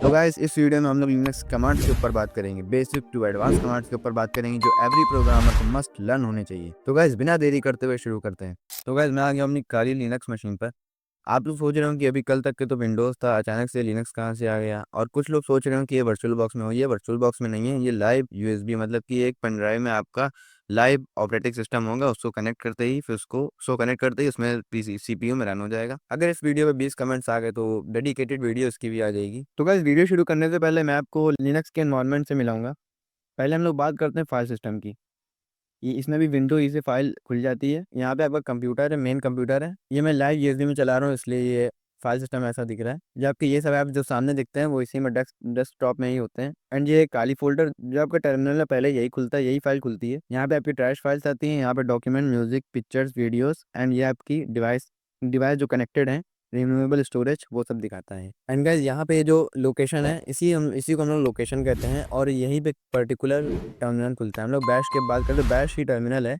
तो गाइस इस वीडियो में हम लोग लिनक्स कमांड्स के ऊपर बात करेंगे, बेसिक टू एडवांस कमांड्स के ऊपर बात करेंगे जो एवरी प्रोग्रामर को मस्ट लर्न होने चाहिए। तो गाइस बिना देरी करते हुए शुरू करते हैं। तो गाइस मैं आ गया अपनी काली लिनक्स मशीन पर। आप लोग सोच रहे हो कि अभी कल तक के तो विंडोज़ था, अचानक से लिनक्स कहाँ से आ गया। और कुछ लोग सोच रहे हो कि ये वर्चुअल बॉक्स में हो। ये वर्चुअल बॉक्स में नहीं है, ये लाइव यूएसबी मतलब कि एक पेन ड्राइव में आपका लाइव ऑपरेटिंग सिस्टम होगा। उसको कनेक्ट करते ही फिर उसको कनेक्ट करते ही उसमें पीसी सीपीयू में रन हो जाएगा। अगर इस वीडियो पे 20 कमेंट्स आ गए तो डेडिकेटेड वीडियो इसकी भी आ जाएगी। तो गाइस वीडियो शुरू करने से पहले मैं आपको लिनक्स के एनवायरनमेंट से मिलाऊंगा। पहले हम लोग बात करते हैं फाइल सिस्टम की। ये इसमें भी विंडो ई से फाइल खुल जाती है। यहाँ पे आपका कंप्यूटर है, मेन कंप्यूटर है। ये मैं लाइव यूएसबी में चला रहा हूँ इसलिए ये फाइल सिस्टम ऐसा दिख रहा है। जबकि ये सब ऐप जो सामने दिखते हैं वो इसी में डेस्कटॉप में ही होते हैं। एंड ये काली फोल्डर जो आपका टर्मिनल है पहले यही खुलता है, यही फाइल खुलती है। यहाँ पे आपकी ट्रैश फाइल्स आती हैं, यहाँ पे document, music, pictures, videos and ये आपकी डिवाइस डिवाइस जो कनेक्टेड है, रिमूवेबल स्टोरेज, वो सब दिखाता है। एंड गाइस यहाँ पे जो लोकेशन है इसी को हम लोग लोकेशन कहते हैं। और यहीं पे पर्टिकुलर टर्मिनल खुलता है। हम लोग बैश की बात करें तो बैश ही टर्मिनल है।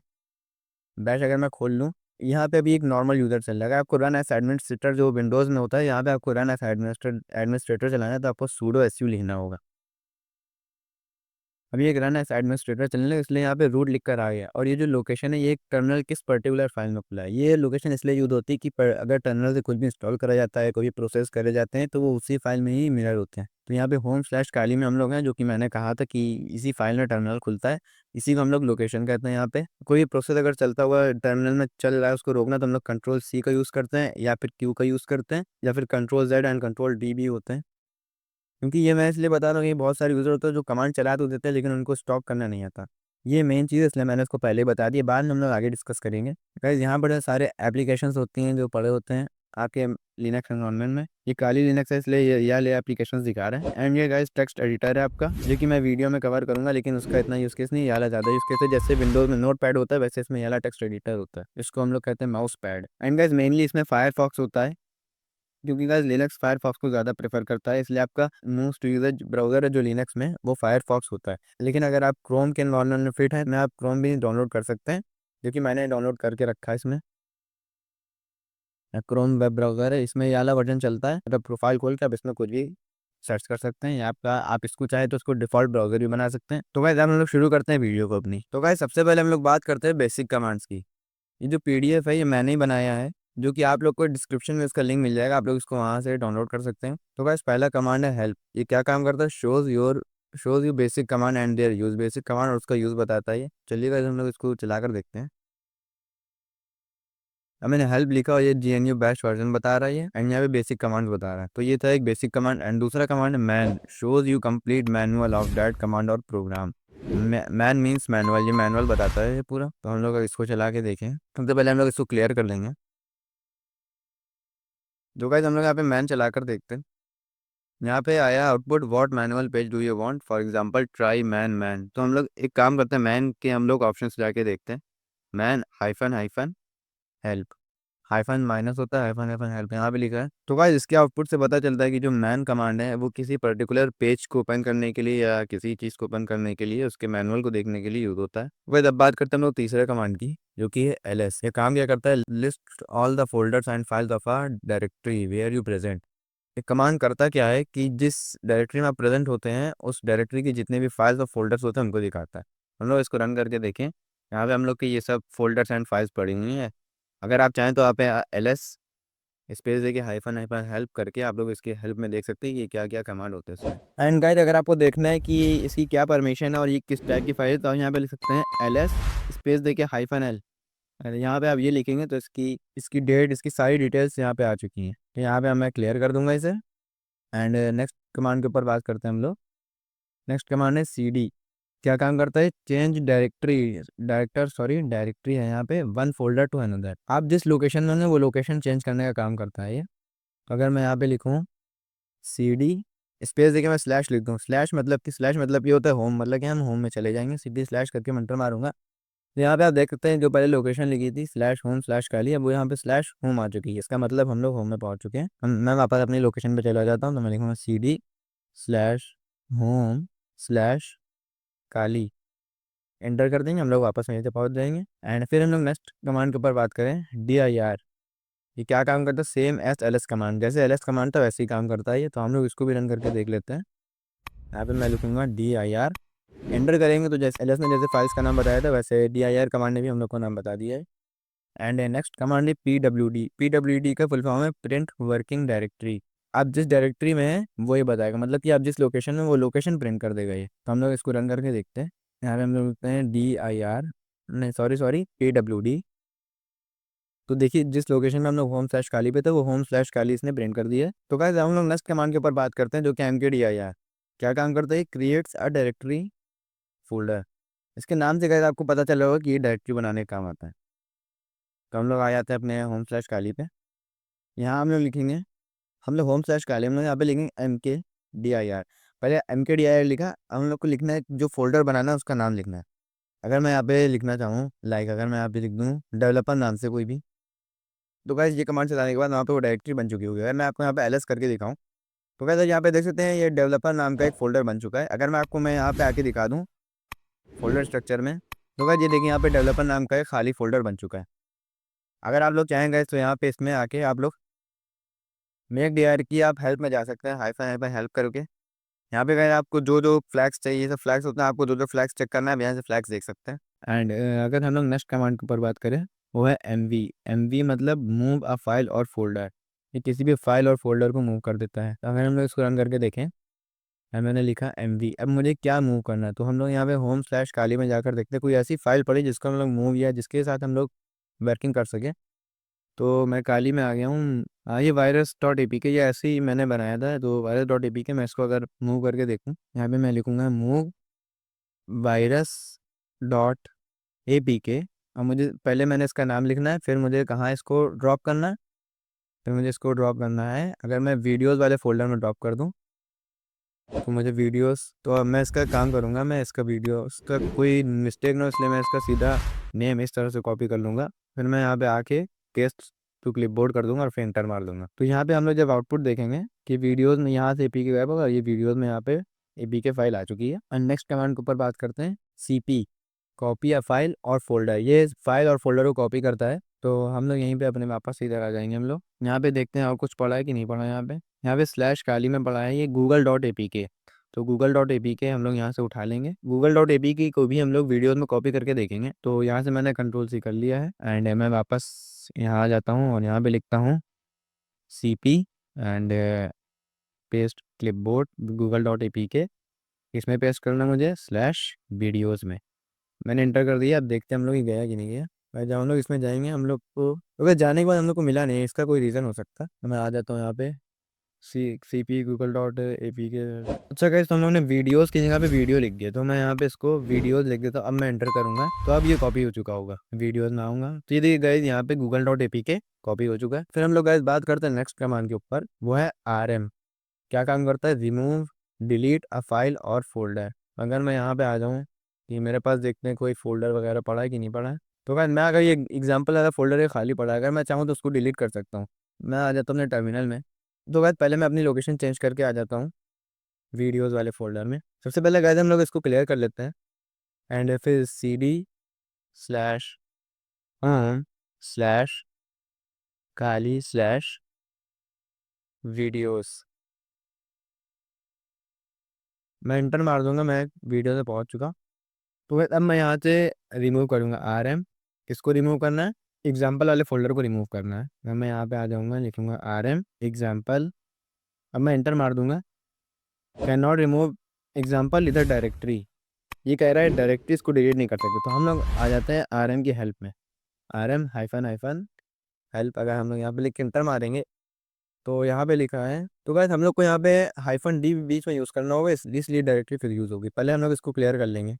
बैश अगर मैं खोल लूँ, यहाँ पे अभी एक नॉर्मल यूज़र चल रहा है। अगर आपको रन एज़ एडमिनिस्ट्रेटर जो विंडोज़ में होता है, यहाँ पे आपको रन एज़ एडमिनिस्ट्रेटर चलाना है तो आपको sudo su लिखना होगा। अभी एक रन एज़ एडमिनिस्ट्रेटर चलने लगा इसलिए यहाँ पे रूट लिख कर आ गया। और ये जो लोकेशन है ये एक टर्मिनल किस पर्टिकुलर फाइल में खुला है। ये लोकेशन इसलिए यूज़ होती है कि अगर टर्मिनल से कुछ भी इंस्टॉल करा जाता है, कोई भी प्रोसेस करे जाते हैं तो वो उसी फाइल में ही मिरर होते हैं। तो यहाँ पे होम/काली में हम लोग हैं, जो कि मैंने कहा था कि इसी फाइल में टर्मिनल खुलता है। इसी को हम लोग लोकेशन कहते हैं। यहाँ पे कोई प्रोसेस अगर चलता हुआ टर्मिनल में चल रहा है उसको रोकना तो हम लोग कंट्रोल सी का यूज़ करते हैं, या फिर क्यू का यूज़ करते हैं, या फिर control Z and control D भी होते हैं। क्योंकि ये मैं इसलिए बता रहा हूँ कि बहुत सारे यूज़र होते हैं जो कमांड चला तो देते हैं लेकिन उनको स्टॉप करना नहीं आता। ये मेन चीज़ है इसलिए मैंने इसको पहले ही बता दिया, बाद में हम लोग आगे डिस्कस करेंगे। गाइस यहाँ बड़े सारे एप्लीकेशंस होती हैं जो पड़े होते हैं आपके लिनक्स एनवायरनमेंट में। ये काली लिनक्स है इसलिए ये वाले एप्लीकेशंस दिखा रहे हैं। एंड ये गाइस टेक्स्ट एडिटर है आपका, जो कि मैं वीडियो में कवर करूंगा लेकिन उसका इतना यूज़ केस नहीं, ये वाला ज़्यादा यूज़ केस है। जैसे विंडोज़ में नोट पैड होता है वैसे इसमें ये वाला टेक्स्ट एडिटर होता है। इसको हम लोग कहते हैं mouse pad. And guys mainly इसमें फायरफॉक्स होता है, क्योंकि गाइस लिनक्स फायरफॉक्स को ज़्यादा प्रेफर करता है इसलिए आपका मोस्ट यूज्ड ब्राउज़र है जो लिनक्स में वो फायरफॉक्स होता है। लेकिन अगर आप क्रोम के एनवायरनमेंट में फिट हैं मैं आप क्रोम भी डाउनलोड कर सकते हैं, जो कि मैंने डाउनलोड करके रखा है। इसमें क्रोम वेब ब्राउज़र है, इसमें ये वाला वर्जन चलता है। मतलब प्रोफाइल खोल के आप इसमें कुछ भी सर्च कर सकते हैं, या आपका आप इसको चाहे तो इसको डिफ़ॉल्ट ब्राउज़र भी बना सकते हैं। तो गाइस अब हम लोग शुरू करते हैं वीडियो को अपनी। तो गाइस सबसे पहले हम लोग बात करते हैं बेसिक कमांड्स की। ये जो पीडीएफ है ये मैंने ही बनाया है, जो कि आप लोग को डिस्क्रिप्शन में इसका लिंक मिल जाएगा, आप लोग इसको वहाँ से डाउनलोड कर सकते हैं। तो गाइस पहला कमांड है हेल्प। ये क्या काम करता है, shows you basic command and there use. Basic command और उसका यूज़ बताता है ये। चलिए गाइस हम लोग इसको चलाकर देखते हैं। अब मैंने हेल्प लिखा और ये जीएनयू बैश वर्जन बता रहा है ये, एंड यहाँ पे बेसिक कमांड बता रहा है। तो ये था एक बेसिक कमांड। एंड दूसरा कमांड है man, shows you complete manual of that command और प्रोग्राम। मैन मीन्स मैनुअल, ये मैनुअल बताता है ये पूरा। तो हम लोग इसको चला के देखें, सबसे पहले हम लोग इसको क्लियर कर लेंगे। जो गाइस हम लोग यहाँ पे मैन चलाकर देखते हैं, यहाँ पे आया output what manual page do you want, for example try man. तो हम लोग एक काम करते हैं, मैन के हम लोग ऑप्शंस जाके देखते हैं। Man hyphen hyphen help, hyphen minus होता है, हाइफन हाइफन हेल्प यहाँ पे लिखा है। तो गाइस इसके आउटपुट से पता चलता है कि जो मैन कमांड है वो किसी पर्टिकुलर पेज को ओपन करने के लिए या किसी चीज़ को ओपन करने के लिए उसके मैनुअल को देखने के लिए यूज होता है। वैसे अब बात करते हैं हम लोग तीसरे कमांड की, जो कि है ls। ये काम क्या करता है, list all the folders and files of a directory where you present. ये कमांड करता क्या है कि जिस डायरेक्टरी में आप प्रेजेंट होते हैं उस डायरेक्टरी के जितने भी फाइल्स और फोल्डर्स होते हैं उनको दिखाता है। हम लोग इसको रन करके देखें, यहाँ पे हम लोग की ये सब फोल्डर्स एंड फाइल्स पड़ी हुई हैं। अगर आप चाहें तो आप ls स्पेस देके हाइफन हाइफन हेल्प करके आप लोग इसके हेल्प में देख सकते हैं कि क्या क्या कमांड होते हैं इसमें। एंड गाइड अगर आपको देखना है कि इसकी क्या परमिशन है और ये किस टाइप की फाइल है तो आप यहाँ पे लिख सकते हैं ls स्पेस देके हाइफन एल। अरे यहाँ पे आप ये लिखेंगे तो इसकी इसकी डेट, इसकी सारी डिटेल्स यहाँ पे आ चुकी हैं। तो यहाँ पे मैं क्लियर कर दूंगा इसे। एंड नेक्स्ट कमांड के ऊपर बात करते हैं हम लोग। नेक्स्ट कमांड है cd। क्या काम करता है, चेंज डायरेक्टरी है यहाँ पे, वन फोल्डर टू अनदर। आप जिस लोकेशन में होंगे वो लोकेशन चेंज करने का काम करता है ये। अगर मैं यहाँ पे लिखूँ cd स्पेस देके मैं स्लैश लिख दूँ, स्लैश मतलब ये होता है होम, मतलब कि हम होम में चले जाएंगे। सीधी स्लैश करके मंटर मारूंगा तो यहाँ पे आप देख सकते हैं जो पहले लोकेशन लिखी थी /home/काली, अब वो यहाँ पे /home आ चुकी है। इसका मतलब हम लोग होम में पहुँच चुके हैं। मैं वापस अपनी लोकेशन पे चला जाता हूँ तो मैं लिखूँगा cd/home/काली। एंटर कर देंगे, हम लोग वापस वहीं से पहुँच जाएंगे। एंड फिर हम लोग नेक्स्ट कमांड के ऊपर बात करें dir। ये क्या काम करता है, same as L S command, जैसे एल एस कमांड था वैसे ही काम करता है ये। तो हम लोग इसको भी रन करके देख लेते हैं। यहाँ पे मैं लिखूंगा DIR, एंटर करेंगे तो जैसे एल एस ने जैसे फाइल्स का नाम बताया था वैसे DIR कमांड ने भी हम लोग को नाम बता दिया है। एंड नेक्स्ट कमांड है PWD। PWD का फुल फॉर्म है प्रिंट वर्किंग डायरेक्टरी। आप जिस डायरेक्टरी में है वो ये बताएगा, मतलब कि आप जिस लोकेशन में वो लोकेशन प्रिंट कर देगा ये। तो हम लोग इसको रन करके देखते हैं। यहाँ पे हम लोग लिखते हैं DIR, नहीं सॉरी सॉरी PWD। तो देखिए जिस लोकेशन में हम लोग होम स्लैश खाली पे थे वो होम स्लैश खाली इसने प्रिंट कर दिया है। तो गाइस हम लोग नेक्स्ट कमांड के ऊपर बात करते हैं जो कि MKDIR। क्या काम करता है, क्रिएट्स अ डायरेक्टरी फोल्डर। इसके नाम से गाइस आपको पता चला होगा कि ये डायरेक्टरी बनाने का काम आता है। तो हम लोग आ जाते हैं अपने होम स्लैश खाली पे। यहाँ हम लोग लिखेंगे, हम लोग होम स्लैश खाली, हम लोग यहाँ पे लिखेंगे MKDIR। पहले MKDIR लिखा, हम लोग को लिखना है जो फोल्डर बनाना है उसका नाम लिखना है। अगर मैं यहाँ पे लिखना चाहूँ लाइक, अगर मैं यहाँ पे लिख दूँ डेवलपर नाम से कोई भी, तो गाइस ये कमांड चलाने के बाद वहाँ पे वो डायरेक्टरी बन चुकी होगी। अगर मैं आपको यहाँ पे एलएस करके दिखाऊँ तो गाइस यहाँ पे देख सकते हैं ये डेवलपर नाम का एक फोल्डर बन चुका है। अगर मैं यहाँ पे आके दिखा दूँ फोल्डर स्ट्रक्चर में, तो गाइस ये देखिए यहाँ पे डेवलपर नाम का एक खाली फोल्डर बन चुका है। अगर आप लोग चाहेंगे तो यहाँ पे इसमें आके आप लोग मेक DIR की आप हेल्प में जा सकते हैं, हाइफन हाइफन हेल्प करके। यहाँ पे गाइस आपको जो जो फ्लैग्स चाहिए, सब फ्लैग्स होते हैं, आपको जो जो फ्लैग्स चेक करना है आप यहाँ से फ्लैग्स देख सकते हैं। एंड अगर हम लोग नेक्स्ट कमांड के ऊपर बात करें वो है MV मतलब मूव अ फाइल और फोल्डर। ये किसी भी फाइल और फोल्डर को मूव कर देता है। तो अगर हम लोग इसको रन करके देखें, मैंने लिखा MV, अब मुझे क्या मूव करना है, तो हम लोग यहाँ पे होम स्लैश खाली में जाकर देखते हैं कोई ऐसी फाइल पड़ी जिसको हम लोग मूव या जिसके साथ हम लोग वर्किंग कर सके। तो मैं काली में आ गया हूँ। ये virus.apk ये ऐसे ही मैंने बनाया था। तो virus.apk मैं इसको अगर मूव करके देखूँ, यहाँ पे मैं लिखूँगा मूव virus.apk। अब मुझे पहले मैंने इसका नाम लिखना है, फिर मुझे कहाँ इसको ड्रॉप करना है, फिर मुझे इसको ड्रॉप करना है। अगर मैं वीडियोज़ वाले फोल्डर में ड्रॉप कर दूँ तो मुझे वीडियोस, तो अब मैं इसका काम करूँगा, मैं इसका वीडियो इसका कोई मिस्टेक ना हो, इसलिए मैं इसका सीधा नेम इस तरह से कॉपी कर लूँगा। फिर मैं यहाँ पे आके पेस्ट टू क्लिपबोर्ड कर दूंगा और फिर एंटर मार दूंगा। तो यहाँ पे हम लोग जब आउटपुट देखेंगे कि वीडियोस में यहाँ से APK गायब होगा, ये वीडियोस में यहाँ पे APK फाइल आ चुकी है। और नेक्स्ट कमांड के ऊपर बात करते हैं CP, कॉपी या फाइल और फोल्डर। ये फाइल और फोल्डर को कॉपी करता है। तो हम लोग यहीं पे अपने वापस इधर आ जाएंगे। हम लोग यहाँ पे देखते हैं और कुछ पढ़ा है कि नहीं पढ़ा है। यहाँ पे स्लैश खाली में पढ़ा है ये google.apk। तो google.apk हम लोग यहाँ से उठा लेंगे। google.apk को भी हम लोग वीडियोस में कॉपी करके देखेंगे। तो यहाँ से मैंने कंट्रोल C कर लिया है एंड मैं वापस यहाँ आ जाता हूँ और यहाँ पे लिखता हूँ CP and paste clipboard google.apk। इसमें पेस्ट करना मुझे स्लैश वीडियोज़ में। मैंने इंटर कर दिया। अब देखते हैं हम लोग ये गया कि नहीं गया। भाई जब हम लोग इसमें जाएंगे हम लोग को, अगर जाने के बाद हम लोग को मिला नहीं, इसका कोई रीज़न हो सकता है। तो मैं आ जाता हूँ यहाँ पे CP google.apk। अच्छा गाइस, तो हम लोग ने वीडियोस की जगह पे वीडियो लिख दिया, तो मैं यहाँ पे इसको वीडियोस लिख देता हूँ। अब मैं एंटर करूँगा तो अब ये कॉपी हो चुका होगा। वीडियोस में आऊँगा तो ये देखिए गाइस यहाँ पे google.apk कॉपी हो चुका है। फिर हम लोग गाइस बात करते हैं नेक्स्ट कमांड के ऊपर, वो है RM। क्या काम करता है, रिमूव डिलीट अ फाइल और फोल्डर। अगर मैं यहाँ पे आ जाऊँ कि मेरे पास देखते हैं कोई फोल्डर वगैरह पड़ा है कि नहीं पड़ा है। तो गाइस मैं अगर ये एग्जाम्पल अगर फोल्डर ये खाली पड़ा है, अगर मैं चाहूँ तो उसको डिलीट कर सकता हूँ। मैं आ जाता हूँ अपने टर्मिनल में। तो गाइस पहले मैं अपनी लोकेशन चेंज करके आ जाता हूँ वीडियोज़ वाले फोल्डर में। सबसे पहले गाइस हम लोग इसको क्लियर कर लेते हैं एंड फिर CD/home/खाली/वीडियोज़। मैं इंटर मार दूंगा, मैं वीडियो से पहुंच चुका। तो अब मैं यहाँ से रिमूव करूँगा RM। किसको रिमूव करना है, एग्जाम्पल वाले फोल्डर को रिमूव करना है। अब मैं यहाँ पे आ जाऊँगा, लिखूँगा RM एग्जाम्पल। अब मैं एंटर मार दूंगा। कैन नॉट रिमूव एग्जाम्पल इधर डायरेक्टरी, ये कह रहा है डायरेक्टरी इसको डिलीट नहीं कर सकते। तो हम लोग आ जाते हैं RM की हेल्प में। RM हाइफन हाइफन हेल्प, अगर हम लोग यहाँ पे लिख के एंटर मारेंगे तो यहाँ पे लिखा है। तो गाइस हम लोग को यहाँ पे -D बीच में यूज़ करना होगा, इसलिए डायरेक्टरी फिर यूज़ होगी। पहले हम लोग इसको क्लियर कर लेंगे।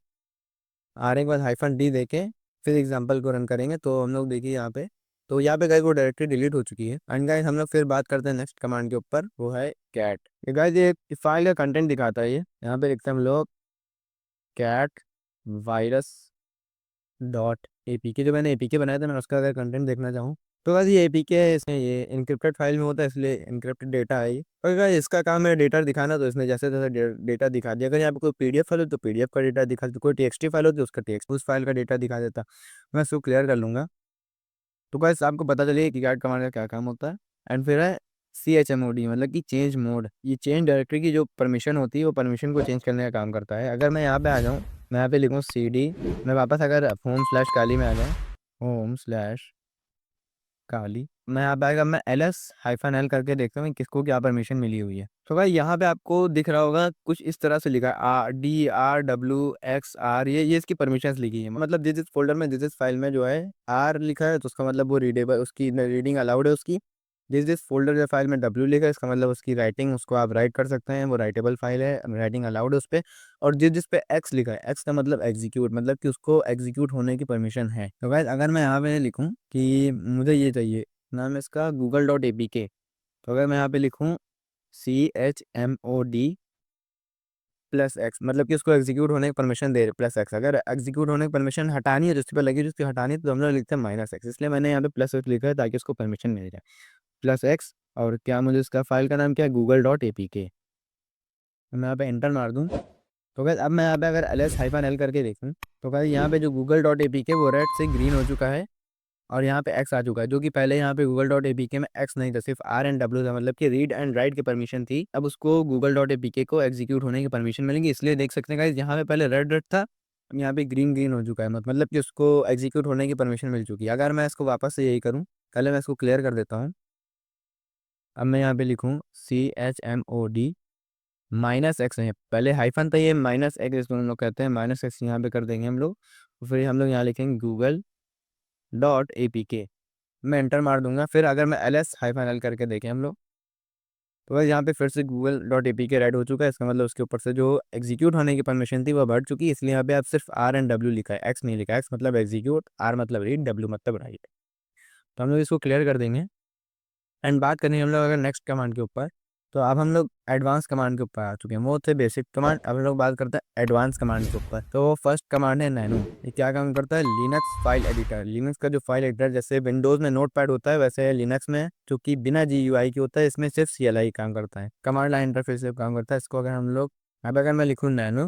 आने के बाद -D देके फिर एग्जाम्पल को रन करेंगे। तो हम लोग देखिए यहाँ पे, तो यहाँ पे गाइस वो डायरेक्टरी डिलीट हो चुकी है। एंड गाइस हम लोग फिर बात करते हैं नेक्स्ट कमांड के ऊपर, वो है कैट। ये गाइस ये फाइल का कंटेंट दिखाता है। ये यहाँ पे लिखते हैं हम लोग कैट virus.apk। जो मैंने APK बनाया था, मैं उसका अगर कंटेंट देखना चाहूँ तो गाइस ये APK है, इसमें ये इनक्रिप्टेड फाइल में होता है, इसलिए इनक्रिप्टेड डेटा है ये। और गाइस इसका काम है डेटा दिखाना, तो इसने जैसे जैसे डेटा दिखा दिया। अगर यहाँ पे कोई PDF फाइल हो तो PDF का डेटा दिखा देता, कोई TXT फाइल हो तो उसका टेक्स्ट उस फाइल का डेटा दिखा देता। मैं इसको क्लियर कर लूँगा। तो गाइस आपको पता चलिए कि कैट कमांड का क्या काम होता है। एंड फिर है CHMOD, मतलब कि चेंज मोड। ये चेंज डायरेक्टरी की जो परमिशन होती है वो परमिशन को चेंज करने का काम करता है। अगर मैं यहाँ पे आ जाऊँ, मैं यहाँ पे लिखूँ CD, मैं वापस अगर होम/काली में आ जाऊँ, होम/काली, मैं यहाँ पे आएगा, मैं LS-L करके देखता हूँ किसको क्या परमिशन मिली हुई है। तो भाई यहाँ पे आपको दिख रहा होगा कुछ इस तरह से लिखा है DRWXR, ये इसकी परमिशंस लिखी है। मतलब जिस फोल्डर में जिस फाइल में जो है R लिखा है तो उसका मतलब वो रीडेबल, उसकी रीडिंग अलाउड है उसकी। जिस फोल्डर या फाइल में W लिखा है इसका मतलब उसकी राइटिंग, उसको आप राइट कर सकते हैं, वो राइटेबल फाइल है, राइटिंग अलाउड है उस पे। और जिस पे X लिखा है, X का मतलब एग्जीक्यूट, मतलब कि उसको एग्जीक्यूट होने की परमिशन है। तो गाइस अगर मैं यहाँ पे लिखूँ कि मुझे ये चाहिए, नाम है इसका google.apk, तो अगर मैं यहाँ पे लिखूँ CHMOD+X, मतलब कि उसको एग्जीक्यूट होने की परमिशन दे +X। अगर एग्जीक्यूट होने की परमिशन हटानी है, जिस पे लगी जिसकी हटानी है, तो हम लोग लिखते हैं -X। इसलिए मैंने यहाँ पे +X लिखा है ताकि उसको परमिशन मिल जाए, +X। और क्या, मुझे इसका फाइल का नाम क्या है, google.apk। मैं यहाँ पे एंटर मार दूँ, तो गाइस अब मैं यहाँ पे अगर ls-l करके देखूँ, तो गाइस यहाँ पे जो google.apk वो रेड से ग्रीन हो चुका है और यहाँ पे X आ चुका है, जो कि पहले यहाँ पे google.apk में X नहीं था, सिर्फ R एंड W था, मतलब कि रीड एंड राइट की परमिशन थी। अब उसको google.apk को एग्जीक्यूट होने की परमिशन मिलेगी, इसलिए देख सकते हैं गाइस यहाँ पे पहले रेड रेड था, अब यहाँ पे ग्रीन ग्रीन हो चुका है, मतलब कि उसको एग्जीक्यूट होने की परमिशन मिल चुकी है। अगर मैं इसको वापस से यही करूँ, पहले मैं इसको क्लियर कर देता हूँ। अब मैं यहाँ पे लिखूँ CHMOD-X है, पहले हाइफन था, ये -X इसको हम लोग कहते हैं, -X यहाँ पे कर देंगे हम लोग। फिर हम लोग यहाँ लिखेंगे google.apk, मैं एंटर मार दूंगा। फिर अगर मैं ls-l करके देखें हम लोग, तो बस यहाँ पे फिर से google.apk रेड हो चुका है, इसका मतलब उसके ऊपर से जो एग्जीक्यूट होने की परमिशन थी वो बढ़ चुकी है। इसलिए यहाँ पे आप सिर्फ R एंड W लिखा है, X नहीं लिखा है। X मतलब एग्जीक्यूट, R मतलब रीड, W मतलब राइट। तो हम लोग इसको क्लियर कर देंगे। एंड बात करें हम लोग अगर नेक्स्ट कमांड के ऊपर, तो अब हम लोग एडवांस कमांड के ऊपर आ चुके हैं। वो थे बेसिक कमांड, अब हम लोग बात करते हैं एडवांस कमांड के ऊपर। तो फर्स्ट कमांड है नैनो। ये क्या काम करता है, लिनक्स फाइल एडिटर। लिनक्स का जो फाइल एडिटर, जैसे विंडोज में नोटपैड होता है वैसे लिनक्स में, जो कि बिना GUI के होता है, इसमें सिर्फ CLI काम करता है, कमांड लाइन इंटरफेस से काम करता है। इसको अगर हम लोग, अब अगर मैं लिखूँ नैनो,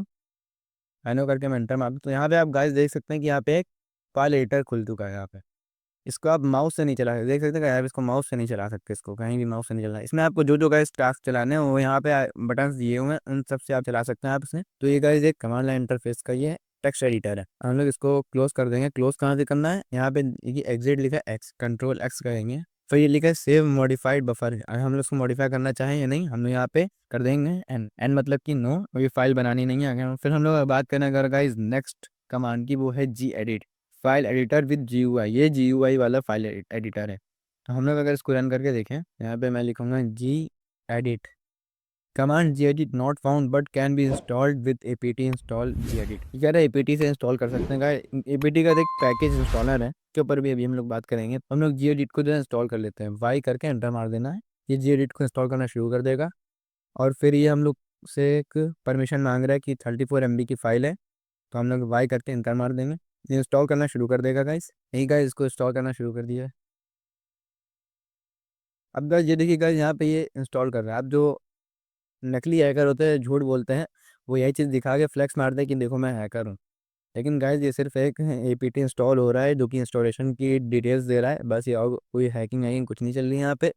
नैनो करके मैं एंटर मारूँ, तो यहाँ पे आप गाइस देख सकते हैं कि यहाँ पे एक फाइल एडिटर खुल चुका है। यहाँ पे इसको आप माउस से नहीं चला सकते, देख सकते हैं आप इसको माउस से नहीं चला सकते, इसको कहीं भी माउस से नहीं चलना। इसमें आपको जो जो गाइस टास्क चलाने हैं वो यहाँ पे बटन्स दिए हुए हैं, उन सब से आप चला सकते हैं आप इसमें। तो ये गाइस एक कमांड लाइन इंटरफेस का ये टेक्स्ट एडिटर है। हम लोग इसको क्लोज कर देंगे। क्लोज कहाँ से करना है, यहाँ पे एग्जिट लिखा है X, Ctrl+X करेंगे। फिर ये लिखा है सेव मॉडिफाइड बफर। अगर हम लोग इसको मॉडिफाई करना चाहें या नहीं, हम लोग यहाँ पे कर देंगे एन मतलब कि नो, ये फाइल बनानी नहीं है। अगर फिर हम लोग बात करें अगर गाइस नेक्स्ट कमांड की, वो है Gedit, file editor with GUI। ये GUI वाला फाइल एडिटर है। तो हम लोग अगर इसको रन करके देखें, यहाँ पे मैं लिखूंगा Gedit command, Gedit not found but can be installed with apt install Gedit। ये कह रहा है APT से इंस्टॉल कर सकते हैं गाइस। APT का एक पैकेज इंस्टॉलर है, के ऊपर भी अभी हम लोग बात करेंगे। हम लोग Gedit को जो है इंस्टॉल कर लेते हैं, वाई करके एंटर मार देना है। ये Gedit को इंस्टॉल करना शुरू कर देगा। और फिर ये हम लोग से एक परमिशन मांग रहा है कि 34 MB की फाइल है, तो हम लोग वाई करके एंटर मार देंगे। ये इंस्टॉल करना शुरू कर देगा गाइस। यही गाइस इसको इंस्टॉल करना शुरू कर दिया है। अब गाइस ये देखिए गाइस, यहाँ पे ये इंस्टॉल कर रहा है। अब जो नकली हैकर होते हैं, झूठ बोलते हैं, वो यही चीज़ दिखा के फ्लेक्स मारते हैं कि देखो मैं हैकर हूँ। लेकिन गाइस ये सिर्फ एक APT इंस्टॉल हो रहा है, जो कि इंस्टॉलेशन की डिटेल्स दे रहा है बस। ये और कोई हैकिंग वैकिंग कुछ नहीं चल रही है यहाँ पे।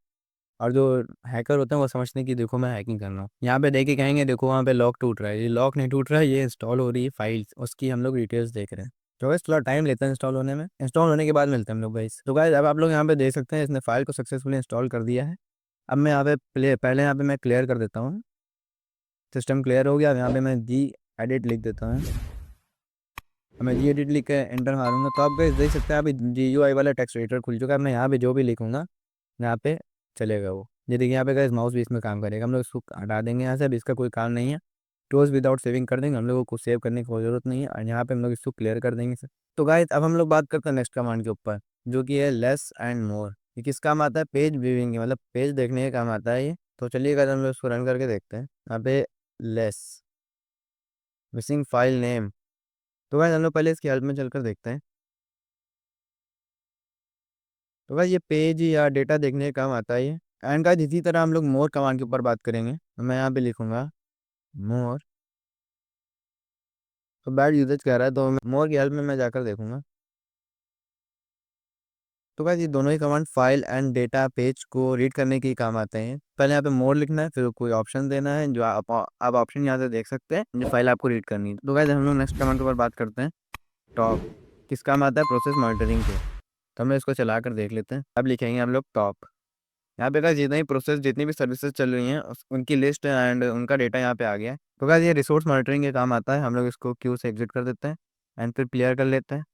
और जो हैकर होते हैं वो समझते हैं कि देखो मैं हैकिंग कर रहा हूँ। यहाँ पे देख के कहेंगे देखो वहाँ पे लॉक टूट रहा है, ये लॉक नहीं टूट रहा है, ये इंस्टॉल हो रही है फाइल्स, उसकी हम लोग डिटेल्स देख रहे हैं। तो गाइस थोड़ा टाइम लेता है इंस्टॉल होने में, इंस्टॉल होने के बाद मिलते हैं हम लोग गाइस। तो गाइस अब आप लोग यहाँ पे देख सकते हैं इसने फाइल को सक्सेसफुली इंस्टॉल कर दिया है। अब मैं यहाँ पे पहले यहाँ पे मैं क्लियर कर देता हूँ, सिस्टम क्लियर हो गया। यहाँ पे मैं Gedit लिख देता हूँ। अब मैं Gedit लिख के एंटर मारूंगा, तो आप गाइस देख सकते हैं अभी GUI वाला टेक्स्ट एडिटर खुल चुका है। मैं यहाँ पे जो भी लिखूंगा यहाँ पे चलेगा वो। ये देखिए यहाँ पे गाइस माउस भी इसमें काम करेगा। हम लोग इसको हटा देंगे यहाँ से, अब इसका कोई काम नहीं है। क्लोज विदाउट सेविंग कर देंगे, हम लोगों को सेव करने की कोई जरूरत नहीं है। और यहाँ पे हम लोग इसको क्लियर कर देंगे सर। तो गाइस अब हम लोग बात करते हैं नेक्स्ट कमांड के ऊपर, जो कि है लेस एंड मोर। ये किस काम आता है, पेज व्यूइंग के, मतलब पेज देखने के काम आता है ये। तो चलिए गाइस हम लोग इसको रन करके देखते हैं। यहाँ पे लेस मिसिंग फाइल नेम, तो गाइस हम लोग पहले इसकी हेल्प में चलकर देखते हैं। तो गाइस ये पेज या डेटा देखने का काम आता है ये। एंड गाइस इसी तरह हम लोग मोर कमांड के ऊपर बात करेंगे। तो मैं यहाँ पे लिखूंगा मोर, तो बैड यूजेज कह रहा है, तो मोर की हेल्प में मैं जाकर देखूंगा। तो गाइस ये दोनों ही command file and data page को रीड करने के ही काम आते हैं। पहले यहाँ पे मोर लिखना है, फिर कोई ऑप्शन देना है, जो आप ऑप्शन यहाँ से देख सकते हैं, जो फाइल आपको रीड करनी है। तो गाइस हम लोग नेक्स्ट कमांड के ऊपर बात करते हैं। टॉप किस काम आता है? प्रोसेस मॉनिटरिंग के। तो हम लोग इसको चला कर देख लेते हैं। अब लिखेंगे हम लोग टॉप। यहाँ पे गाइस जितनी ही प्रोसेस, जितनी भी सर्विसेज चल रही हैं उनकी लिस्ट एंड उनका डेटा यहाँ पे आ गया है। तो गाइस ये रिसोर्स मॉनिटरिंग के काम आता है। हम लोग इसको क्यू से एग्जिट कर देते हैं एंड फिर क्लियर कर लेते हैं।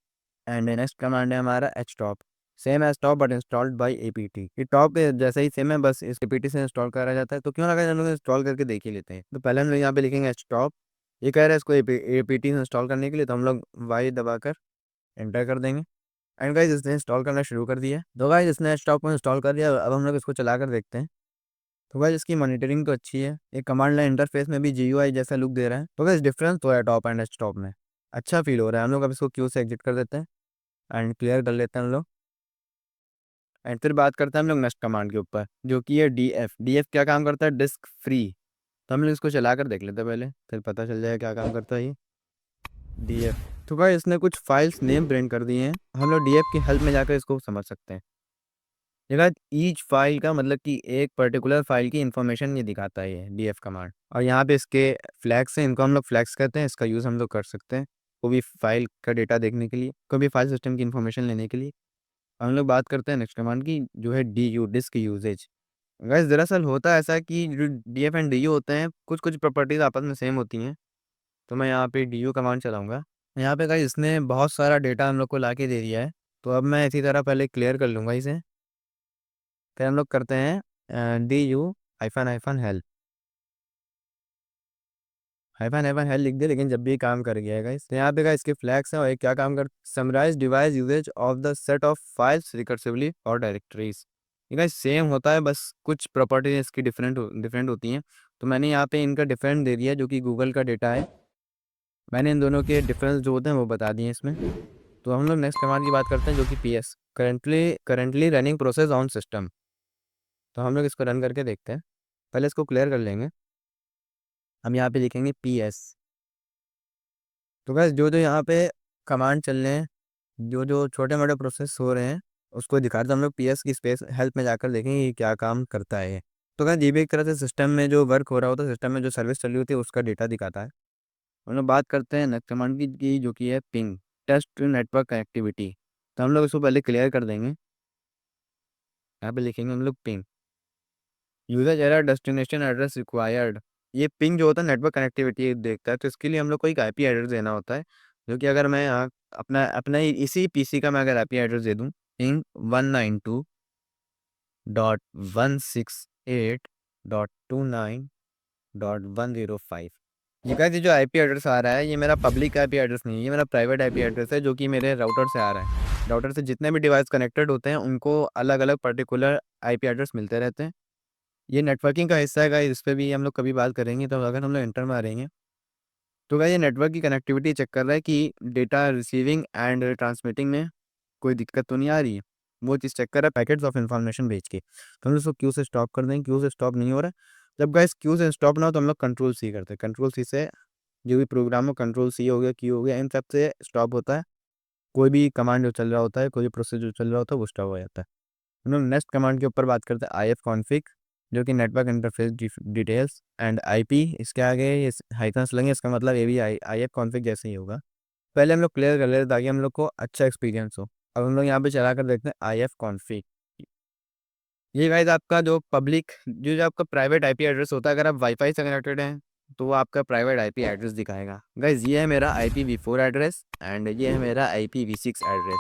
एंड नेक्स्ट कमांड है हमारा H top. Same as top but installed by APT. ये टॉप जैसा ही सेम है, बस इस एपीटी से इंस्टॉल करा जाता है। तो क्यों लगा, हम लोग इंस्टॉल करके देख ही लेते हैं। तो पहले हम लोग यहाँ पे लिखेंगे एच टॉप। ये कह रहा है इसको एपीटी से इंस्टॉल करने के लिए, तो हम लोग वाई दबाकर एंटर कर देंगे। एंड गाइस इसने इंस्टॉल करना शुरू कर दिया। तो गाइस इसने एच टॉप को इंस्टॉल कर दिया। अब हम लोग इसको चला कर देखते हैं। तो गाइस इसकी मॉनिटरिंग तो अच्छी है। ये कमांड लाइन इंटरफेस में भी जीयूआई जैसा लुक दे रहा है। तो गाइस डिफरेंस तो है टॉप एंड एच टॉप में, अच्छा फील हो रहा है। हम लोग अब इसको क्यू से एग्जिट कर देते हैं एंड क्लियर कर लेते हैं हम लोग। एंड फिर बात करते हैं हम लोग नेक्स्ट कमांड के ऊपर, जो कि है डीएफ। डीएफ क्या काम करता है? Disk free. तो हम लोग इसको चला कर देख लेते हैं पहले, फिर पता चल जाएगा क्या काम करता है ये डीएफ। तो गाइस इसने कुछ फाइल्स नेम प्रिंट कर दिए हैं। हम लोग डीएफ की हेल्प में जाकर इसको समझ सकते हैं। देखा, ईच फाइल का मतलब कि एक पर्टिकुलर फाइल की इंफॉर्मेशन ये दिखाता है ये डीएफ कमांड। और यहाँ पे इसके फ्लैग्स हैं, इनको हम लोग फ्लैग्स कहते हैं। इसका यूज़ हम लोग कर सकते हैं कोई भी फाइल का डेटा देखने के लिए, कोई भी फाइल सिस्टम की इन्फॉर्मेशन लेने के लिए। हम लोग बात करते हैं नेक्स्ट कमांड की, जो है D U, disk usage. Guys दरअसल होता है ऐसा कि जो D F and D U होते हैं, कुछ कुछ प्रॉपर्टीज आपस में सेम होती हैं। तो मैं यहाँ पे डी यू कमांड चलाऊंगा। यहाँ पे गाइस इसने बहुत सारा डेटा हम लोग को ला के दे दिया है। तो अब मैं इसी तरह पहले क्लियर कर लूँगा इसे। फिर हम लोग करते हैं D you hyphen hyphen help. Hyphen hyphen help लिख दे, लेकिन जब भी काम कर गया है गाइस। तो यहाँ पे गाइस इसके फ्लैग्स हैं और ये क्या काम कर, summarize device usage of the set of files recursively और डायरेक्टरीज। ये गाइस सेम होता है, बस कुछ प्रॉपर्टीज इसकी डिफरेंट होती हैं। तो मैंने यहाँ पे इनका डिफरेंट दे दिया, जो कि गूगल का डेटा है। मैंने इन दोनों के डिफरेंस जो होते हैं वो बता दिए इसमें। तो हम लोग नेक्स्ट कमांड की बात करते हैं, जो कि PS, currently running process on system. तो हम लोग इसको रन करके देखते हैं। पहले इसको क्लियर कर लेंगे। हम यहाँ पे लिखेंगे पीएस। तो बस जो जो यहाँ पे कमांड चल रहे हैं, जो जो छोटे मोटे प्रोसेस हो रहे हैं, उसको दिखाते हम लोग पीएस की स्पेस हेल्प में जाकर देखेंगे ये क्या काम करता है ये। तो क्या, ये भी एक तरह से सिस्टम में जो वर्क हो रहा होता है, सिस्टम में जो सर्विस चल रही होती है, उसका डेटा दिखाता है। हम लोग बात करते हैं नेक्स्ट कमांड की, जो कि है पिंग, टेस्ट नेटवर्क कनेक्टिविटी। तो हम लोग इसको पहले क्लियर कर देंगे। यहाँ पे लिखेंगे हम लोग ping, user error destination address required. ये पिंग जो होता है नेटवर्क कनेक्टिविटी देखता है। तो इसके लिए हम लोग को एक आईपी एड्रेस देना होता है, जो कि अगर मैं यहाँ अपना अपना इसी पीसी का मैं अगर आईपी एड्रेस दे दूँ, पिंग 192.168.29.105। ये कहते जो आईपी एड्रेस आ रहा है, ये मेरा पब्लिक आईपी एड्रेस नहीं है, ये मेरा प्राइवेट आईपी एड्रेस है, जो कि मेरे राउटर से आ रहा है। राउटर से जितने भी डिवाइस कनेक्टेड होते हैं, उनको अलग अलग पर्टिकुलर आईपी एड्रेस मिलते रहते हैं। ये नेटवर्किंग का हिस्सा है गाइस, इस पे भी हम लोग कभी बात करेंगे। तो अगर हम लोग इंटर में आ रहेंगे, तो गाइस ये नेटवर्क की कनेक्टिविटी चेक कर रहा है कि डेटा रिसीविंग एंड ट्रांसमिटिंग में कोई दिक्कत तो नहीं आ रही है। वो चीज़ चेक कर रहा है पैकेट्स ऑफ इन्फॉर्मेशन भेज के। तो हम उसको क्यू से स्टॉप कर देंगे। क्यू से स्टॉप नहीं हो रहा है। जब गाइस क्यू से स्टॉप ना हो, तो हम लोग कंट्रोल सी करते हैं। कंट्रोल सी से जो भी प्रोग्राम हो, कंट्रोल सी हो गया, क्यू हो गया, इन सब से स्टॉप होता है। कोई भी कमांड जो चल रहा होता है, कोई भी प्रोसेस जो चल रहा होता है, वो स्टॉप हो जाता है। हम लोग नेक्स्ट कमांड के ऊपर बात करते हैं आई एफ कॉन्फिग, जो कि network interface details and IP. इसके आगे ये हाइफन्स लगे, इसका मतलब ये भी आई एफ कॉन्फिग जैसे ही होगा। पहले हम लोग क्लियर कर लेते ताकि हम लोग को अच्छा एक्सपीरियंस हो। अब हम लोग यहाँ पे चला कर देखते हैं आई एफ कॉन्फिग। ये गाइस आपका जो पब्लिक, जो जो आपका प्राइवेट आईपी एड्रेस होता है, अगर आप वाईफाई से कनेक्टेड हैं, तो वो आपका प्राइवेट आईपी एड्रेस दिखाएगा। गाइस ये है मेरा IPv4 एड्रेस एंड ये है मेरा IPv6 एड्रेस।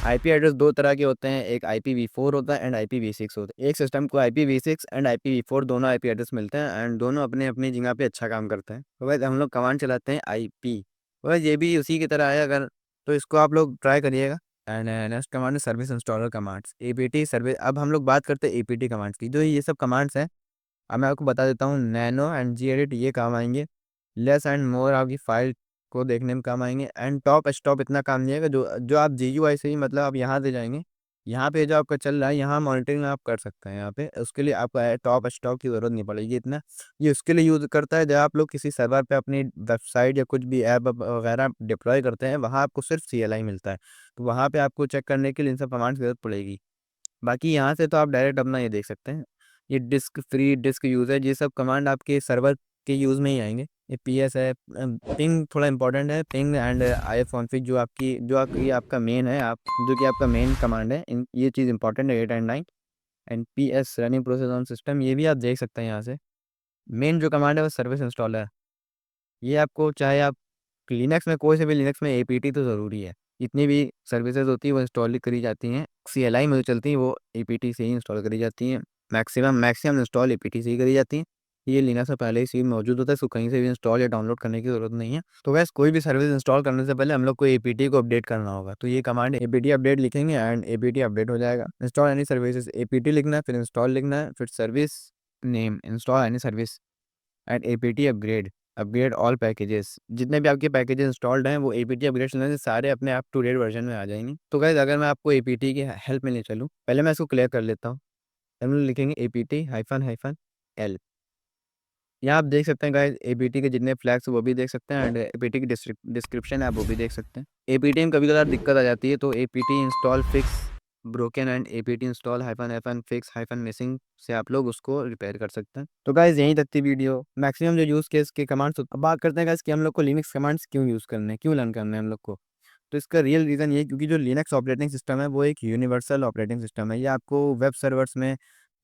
आईपी एड्रेस दो तरह के होते हैं, एक IPv4 होता है एंड IPv6 होता है। एक सिस्टम को IPv6 एंड IPv4 दोनों आईपी एड्रेस मिलते हैं एंड दोनों अपने अपनी जगह पे अच्छा काम करते हैं। तो गाइस हम लोग कमांड चलाते हैं IP। तो ये भी उसी की तरह है, अगर तो इसको आप लोग ट्राई करिएगा। एंड नेक्स्ट कमांड है service installer commands, APT service. अब हम लोग बात करते हैं एपीटी कमांड्स की। जो ये सब कमांड्स हैं, अब मैं आपको बता देता हूँ। नैनो एंड जी एडिट ये काम आएंगे। लेस एंड मोर आपकी फाइल को देखने में काम आएंगे। एंड टॉप स्टॉप इतना काम नहीं आएगा। जो जो आप GUI से ही, मतलब आप यहाँ से जाएंगे यहाँ पे जो आपका चल रहा है, यहाँ मॉनिटरिंग आप कर सकते हैं यहाँ पे। उसके लिए आपको टॉप स्टॉक की ज़रूरत नहीं पड़ेगी इतना। ये उसके लिए यूज़ करता है जब आप लोग किसी सर्वर पे अपनी वेबसाइट या कुछ भी ऐप वगैरह डिप्लॉय करते हैं, वहाँ आपको सिर्फ CLI मिलता है। तो वहाँ पे आपको चेक करने के लिए इन सब कमांड्स की ज़रूरत पड़ेगी। बाकी यहाँ से तो आप डायरेक्ट अपना ये देख सकते हैं, ये डिस्क फ्री, डिस्क यूज़ेज, ये सब कमांड आपके सर्वर के यूज़ में ही आएँगे। ये PS है, पिंग थोड़ा इम्पोर्टेंट है, पिंग एंड ifconfig जो आपकी आपका मेन है, आप जो कि आपका मेन कमांड है, इन ये चीज़ इम्पोर्टेंट है 8 and 9। And PS running process on system, ये भी आप देख सकते हैं यहाँ से। मेन जो कमांड है वो सर्विस इंस्टॉलर है। ये आपको चाहे आप लिनक्स में, कोई से भी लिनक्स में APT तो ज़रूरी है। जितनी भी सर्विसेज़ होती हैं वो इंस्टॉल करी जाती हैं, CLI में जो चलती हैं वो APT से ही इंस्टॉल करी जाती हैं। मैक्सिमम मैक्सिमम इंस्टॉल APT से ही करी जाती हैं। ये लिनक्स में पहले ही से मौजूद होता है, इसको कहीं से भी इंस्टॉल या डाउनलोड करने की ज़रूरत नहीं है। तो वैसे कोई भी सर्विस इंस्टॉल करने से पहले हम लोग को APT को अपडेट करना होगा। तो ये कमांड APT अपडेट लिखेंगे एंड APT अपडेट हो जाएगा। इंस्टॉल एनी सर्विसेज, APT लिखना है, फिर इंस्टॉल लिखना है, फिर service name, install any service and APT upgrade, upgrade all packages. जितने भी आपके पैकेजेस इंस्टॉल्ड हैं वो APT अपग्रेड करने से सारे अपने आप टू डेट वर्जन में आ जाएंगे। तो गाइस अगर मैं आपको APT की हेल्प में ले चलूँ, पहले मैं इसको क्लियर कर लेता हूँ। हम लोग लिखेंगे APT हाइफन हाइफन L। यहाँ आप देख सकते हैं गाइस, APT के जितने फ्लैग्स वो भी देख सकते हैं एंड APT की डिस्क्रिप्शन है, आप वो भी देख सकते हैं। APT में कभी कभार दिक्कत आ जाती है, तो APT install fix broken and APT install hyphen hyphen fix hyphen missing से आप लोग उसको रिपेयर कर सकते हैं। तो गाइस यहीं तक थी वीडियो। मैक्सिमम जो यूज़ केस के कमांड्स, अब बात करते हैं गाइस कि हम लोग को लिनक्स कमांड्स क्यों यूज़ करने हैं, क्यों लर्न करने हैं हम लोग को। तो इसका रियल रीज़न ये है क्योंकि जो लिनक्स ऑपरेटिंग सिस्टम है वो एक यूनिवर्सल ऑपरेटिंग सिस्टम है। ये आपको वेब सर्वर्स में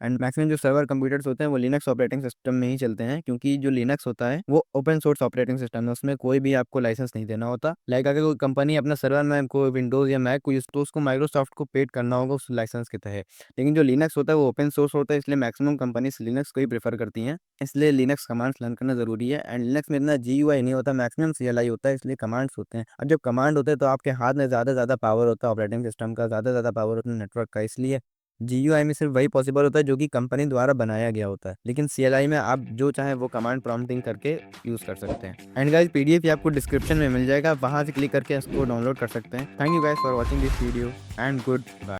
एंड मैक्सिमम जो सर्वर कंप्यूटर्स होते हैं वो लिनक्स ऑपरेटिंग सिस्टम में ही चलते हैं, क्योंकि जो लिनक्स होता है वो ओपन सोर्स ऑपरेटिंग सिस्टम है, उसमें कोई भी आपको लाइसेंस नहीं देना होता। लाइक अगर कोई कंपनी अपना सर्वर में कोई विंडोज़ या मैक को यूज़, तो उसको माइक्रोसॉफ्ट को पेड करना होगा उस लाइसेंस के तहत। लेकिन जो लिनक्स होता है वो ओपन सोर्स होता है, इसलिए मैक्सिमम कंपनीज लिनक्स को ही प्रेफर करती हैं। इसलिए लिनक्स कमांड्स लर्न करना ज़रूरी है एंड लिनक्स में इतना GUI नहीं होता, मैक्सिमम CLI होता है, इसलिए कमांड्स होते हैं। और जब कमांड होते हैं तो आपके हाथ में ज़्यादा ज़्यादा पावर होता है ऑपरेटिंग सिस्टम का, ज़्यादा ज़्यादा पावर होता है नेटवर्क का, इसलिए GUI में सिर्फ वही पॉसिबल होता है जो कि कंपनी द्वारा बनाया गया होता है। लेकिन CLI में आप जो चाहें वो कमांड प्रॉम्प्टिंग करके यूज़ कर सकते हैं। एंड गाइस PDF ये आपको डिस्क्रिप्शन में मिल जाएगा, वहाँ से क्लिक करके इसको डाउनलोड कर सकते हैं। Thank you guys for watching this video and good bye.